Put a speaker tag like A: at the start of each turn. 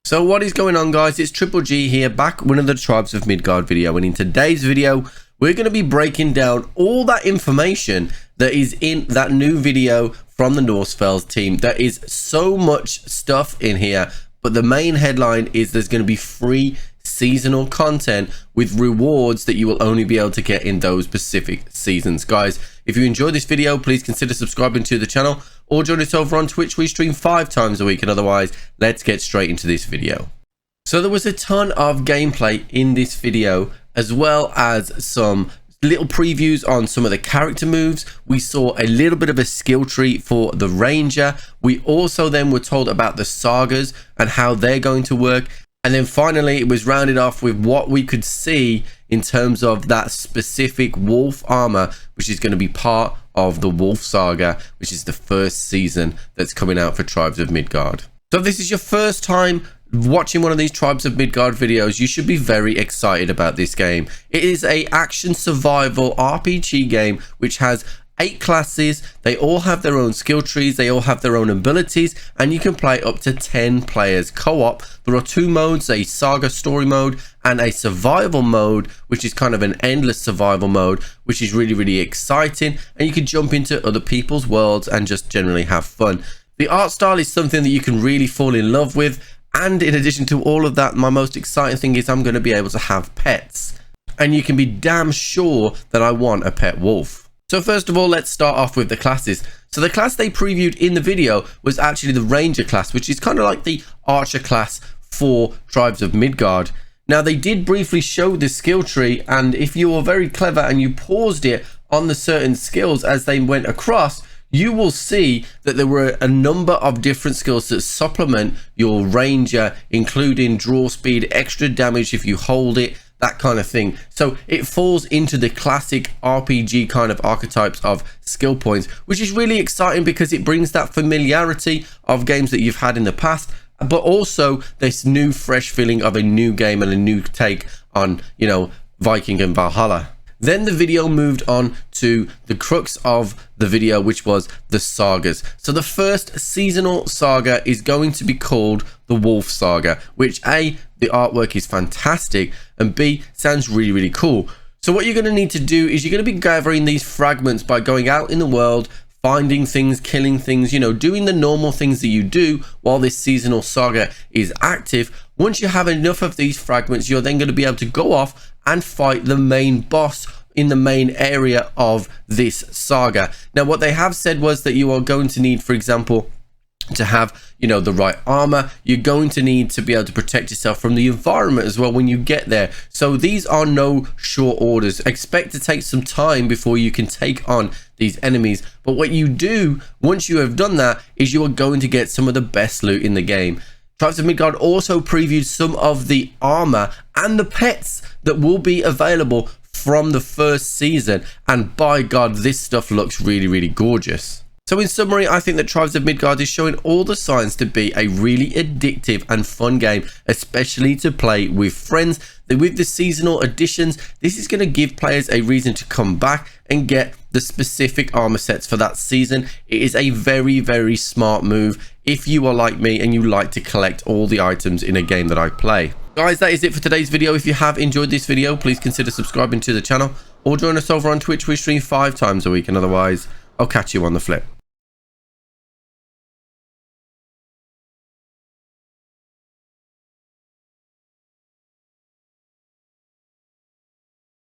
A: So what is going on, guys? It's Triple G here, back with another Tribes of Midgard video, and in today's video we're going to be breaking down all that information that is in that new video from the Norsefells team. There is so much stuff in here, but the main headline is there's going to be free seasonal content with rewards that you will only be able to get in those specific seasons. Guys, if you enjoyed this video, please consider subscribing to the channel or join us over on Twitch. We stream 5 times a week, and otherwise let's get straight into this video. So there was a ton of gameplay in this video, as well as some little previews on some of the character moves. We saw a little bit of a skill tree for the ranger. We also then were told about the sagas and how they're going to work. And then finally, it was rounded off with what we could see in terms of that specific wolf armor, which is going to be part of the Wolf Saga, which is the first season that's coming out for Tribes of Midgard. So if this is your first time watching one of these Tribes of Midgard videos, you should be very excited about this game. It is a action survival RPG game which has 8 classes. They all have their own skill trees, they all have their own abilities, and you can play up to 10 players co-op. There are 2 modes, a saga story mode and a survival mode, which is kind of an endless survival mode, which is really exciting, and you can jump into other people's worlds and just generally have fun. The art style is something that you can really fall in love with, and in addition to all of that, my most exciting thing is I'm going to be able to have pets, and you can be damn sure that I want a pet wolf. So first of all, let's start off with the classes. So the class they previewed in the video was actually the Ranger class, which is kind of like the Archer class for Tribes of Midgard. Now they did briefly show the skill tree, and if you were very clever and you paused it on the certain skills as they went across, you will see that there were a number of different skills that supplement your Ranger, including draw speed, extra damage if you hold it, that kind of thing. So it falls into the classic RPG kind of archetypes of skill points, which is really exciting because it brings that familiarity of games that you've had in the past, but also this new fresh feeling of a new game and a new take on, you know, Viking and Valhalla. Then the video moved on to the crux of the video, which was the sagas. So the first seasonal saga is going to be called the Wolf Saga, which A, the artwork is fantastic, and B, sounds really cool. So what you're going to need to do is you're going to be gathering these fragments by going out in the world, finding things, killing things, you know, doing the normal things that you do while this seasonal saga is active. Once you have enough of these fragments, you're then going to be able to go off and fight the main boss in the main area of this saga. Now what they have said was that you are going to need, for example, to have, you know, the right armor. You're going to need to be able to protect yourself from the environment as well when you get there. So these are no short orders. Expect to take some time before you can take on these enemies, but what you do once you have done that is you are going to get some of the best loot in the game. Tribes of Midgard also previewed some of the armor and the pets that will be available from the first season, and by God, this stuff looks really gorgeous. So in summary, I think that Tribes of Midgard is showing all the signs to be a really addictive and fun game, especially to play with friends. With the seasonal additions, this is going to give players a reason to come back and get the specific armor sets for that season. It is a very smart move if you are like me and you like to collect all the items in a game that I play. Guys, that is it for today's video. If you have enjoyed this video, please consider subscribing to the channel or join us over on Twitch. We stream 5 times a week, and otherwise I'll catch you on the flip.